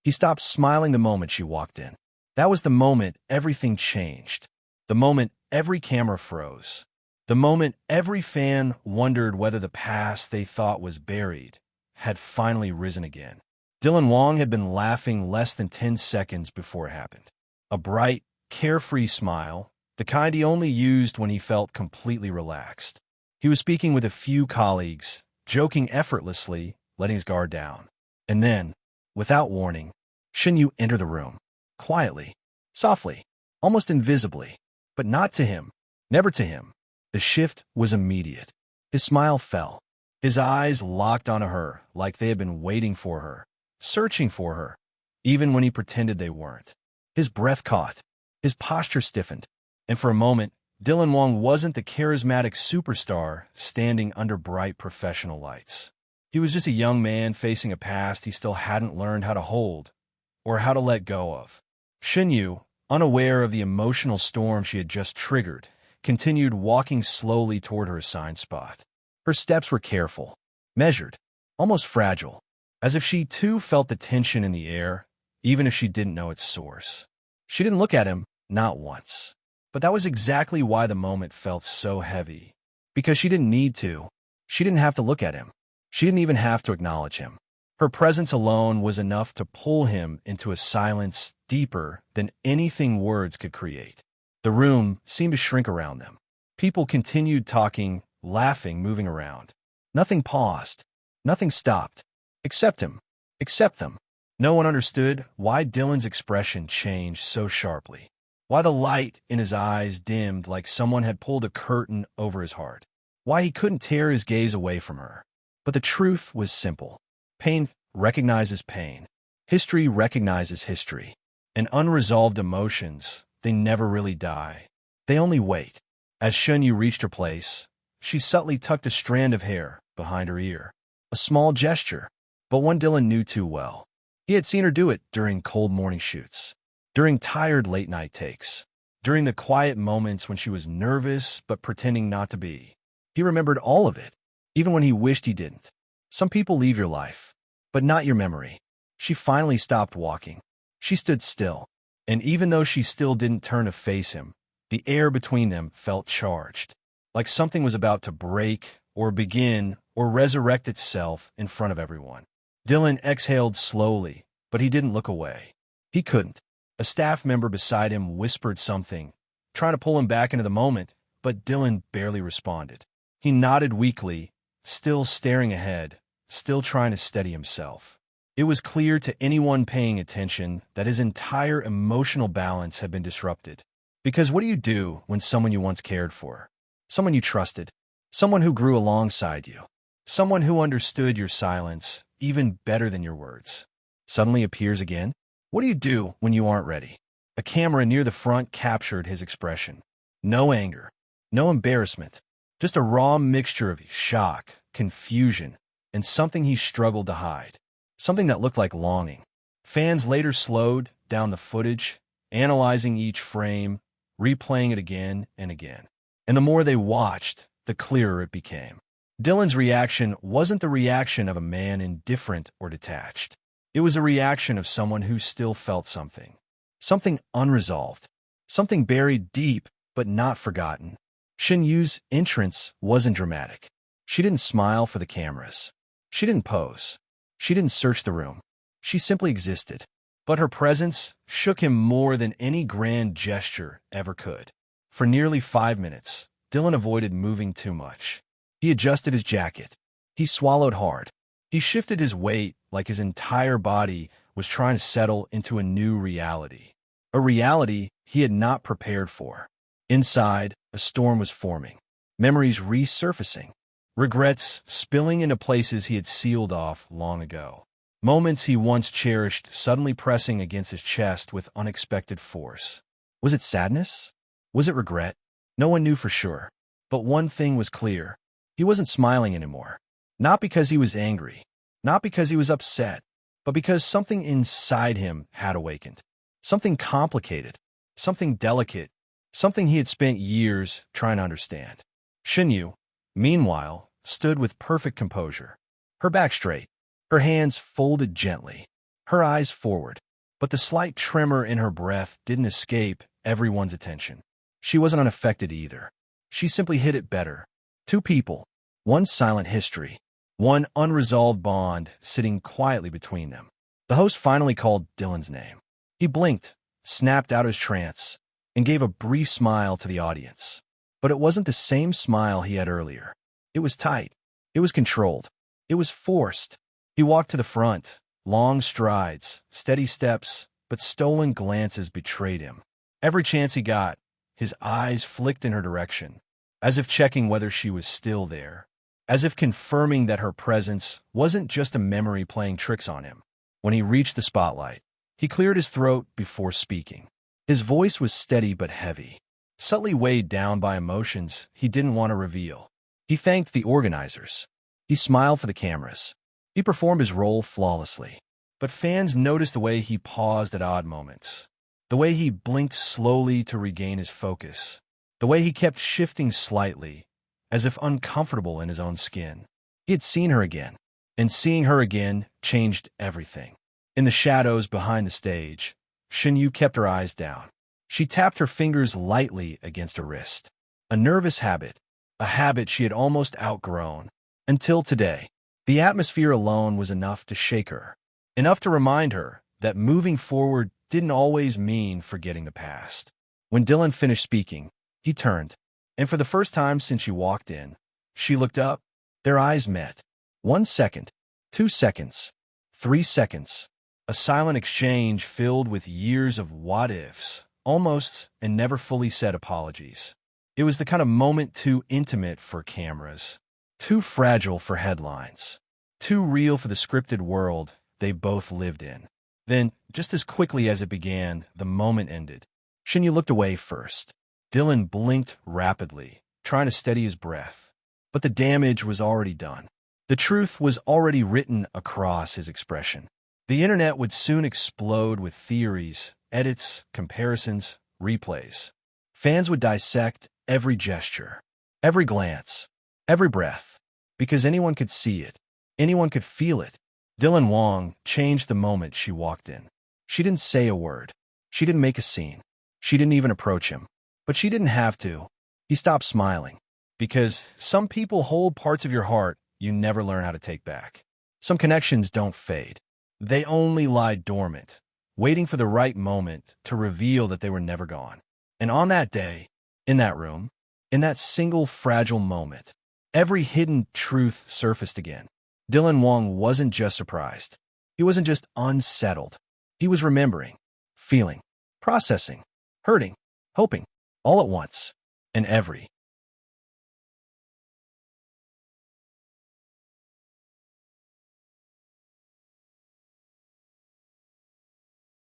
He stopped smiling the moment she walked in. That was the moment everything changed. The moment every camera froze. The moment every fan wondered whether the past they thought was buried had finally risen again. Dylan Wang had been laughing less than 10 seconds before it happened. A bright, carefree smile, the kind he only used when he felt completely relaxed. He was speaking with a few colleagues, joking effortlessly, letting his guard down. And then, without warning, Shen Yue entered the room. Quietly, softly, almost invisibly. But not to him. Never to him. The shift was immediate. His smile fell. His eyes locked onto her like they had been waiting for her, searching for her, even when he pretended they weren't. His breath caught. His posture stiffened. And for a moment, Dylan Wang wasn't the charismatic superstar standing under bright professional lights. He was just a young man facing a past he still hadn't learned how to hold or how to let go of. Shen Yue, unaware of the emotional storm she had just triggered, continued walking slowly toward her assigned spot. Her steps were careful, measured, almost fragile, as if she too felt the tension in the air, even if she didn't know its source. She didn't look at him, not once. But that was exactly why the moment felt so heavy. Because she didn't need to. She didn't have to look at him. She didn't even have to acknowledge him. Her presence alone was enough to pull him into a silence deeper than anything words could create. The room seemed to shrink around them. People continued talking, laughing, moving around. Nothing paused. Nothing stopped. Except him. Except them. No one understood why Dylan's expression changed so sharply. Why the light in his eyes dimmed like someone had pulled a curtain over his heart. Why he couldn't tear his gaze away from her. But the truth was simple. Pain recognizes pain. History recognizes history. And unresolved emotions, they never really die. They only wait. As Shen Yue reached her place, she subtly tucked a strand of hair behind her ear. A small gesture, but one Dylan knew too well. He had seen her do it during cold morning shoots, during tired late-night takes, during the quiet moments when she was nervous but pretending not to be. He remembered all of it, even when he wished he didn't. Some people leave your life, but not your memory. She finally stopped walking. She stood still, and even though she still didn't turn to face him, the air between them felt charged, like something was about to break or begin or resurrect itself in front of everyone. Dylan exhaled slowly, but he didn't look away. He couldn't. A staff member beside him whispered something, trying to pull him back into the moment, but Dylan barely responded. He nodded weakly, still staring ahead, still trying to steady himself. It was clear to anyone paying attention that his entire emotional balance had been disrupted. Because what do you do when someone you once cared for, someone you trusted, someone who grew alongside you, someone who understood your silence even better than your words, suddenly appears again? What do you do when you aren't ready? A camera near the front captured his expression. No anger, no embarrassment, just a raw mixture of shock, confusion, and something he struggled to hide. Something that looked like longing. Fans later slowed down the footage, analyzing each frame, replaying it again and again. And the more they watched, the clearer it became. Dylan's reaction wasn't the reaction of a man indifferent or detached. It was a reaction of someone who still felt something. Something unresolved. Something buried deep but not forgotten. Shen Yue's entrance wasn't dramatic. She didn't smile for the cameras. She didn't pose. She didn't search the room. She simply existed. But her presence shook him more than any grand gesture ever could. For nearly 5 minutes, Dylan avoided moving too much. He adjusted his jacket. He swallowed hard. He shifted his weight like his entire body was trying to settle into a new reality. A reality he had not prepared for. Inside, a storm was forming. Memories resurfacing. Regrets spilling into places he had sealed off long ago. Moments he once cherished suddenly pressing against his chest with unexpected force. Was it sadness? Was it regret? No one knew for sure. But one thing was clear. He wasn't smiling anymore. Not because he was angry. Not because he was upset. But because something inside him had awakened. Something complicated. Something delicate. Something he had spent years trying to understand. Shen Yue, meanwhile, stood with perfect composure. Her back straight. Her hands folded gently. her eyes forward. But the slight tremor in her breath didn't escape everyone's attention. She wasn't unaffected either. She simply hit it better. Two people, one silent history, one unresolved bond sitting quietly between them. The host finally called Dylan's name. He blinked, snapped out of his trance, and gave a brief smile to the audience. But it wasn't the same smile he had earlier. It was tight. It was controlled. It was forced. He walked to the front. Long strides, steady steps, but stolen glances betrayed him. Every chance he got, his eyes flicked in her direction, as if checking whether she was still there, as if confirming that her presence wasn't just a memory playing tricks on him. When he reached the spotlight, he cleared his throat before speaking. His voice was steady but heavy, subtly weighed down by emotions he didn't want to reveal. He thanked the organizers. He smiled for the cameras. He performed his role flawlessly. But fans noticed the way he paused at odd moments, the way he blinked slowly to regain his focus, the way he kept shifting slightly, as if uncomfortable in his own skin. He had seen her again, and seeing her again changed everything. In the shadows behind the stage, Shen Yue kept her eyes down. She tapped her fingers lightly against her wrist. A nervous habit, a habit she had almost outgrown. Until today, the atmosphere alone was enough to shake her, enough to remind her that moving forward didn't always mean forgetting the past. When Dylan finished speaking, he turned, and for the first time since she walked in, she looked up. Their eyes met. 1 second, 2 seconds, 3 seconds. A silent exchange filled with years of what-ifs, almost and never fully said apologies. It was the kind of moment too intimate for cameras, too fragile for headlines, too real for the scripted world they both lived in. Then, just as quickly as it began, the moment ended. Shen Yue looked away first. Dylan blinked rapidly, trying to steady his breath. But the damage was already done. The truth was already written across his expression. The internet would soon explode with theories, edits, comparisons, replays. Fans would dissect every gesture, every glance, every breath, because anyone could see it, anyone could feel it. Dylan Wang changed the moment she walked in. She didn't say a word. She didn't make a scene. She didn't even approach him. But she didn't have to. He stopped smiling. Because some people hold parts of your heart you never learn how to take back. Some connections don't fade. They only lie dormant, waiting for the right moment to reveal that they were never gone. And on that day, in that room, in that single fragile moment, every hidden truth surfaced again. Dylan Wang wasn't just surprised. He wasn't just unsettled. He was remembering, feeling, processing, hurting, hoping, all at once. And every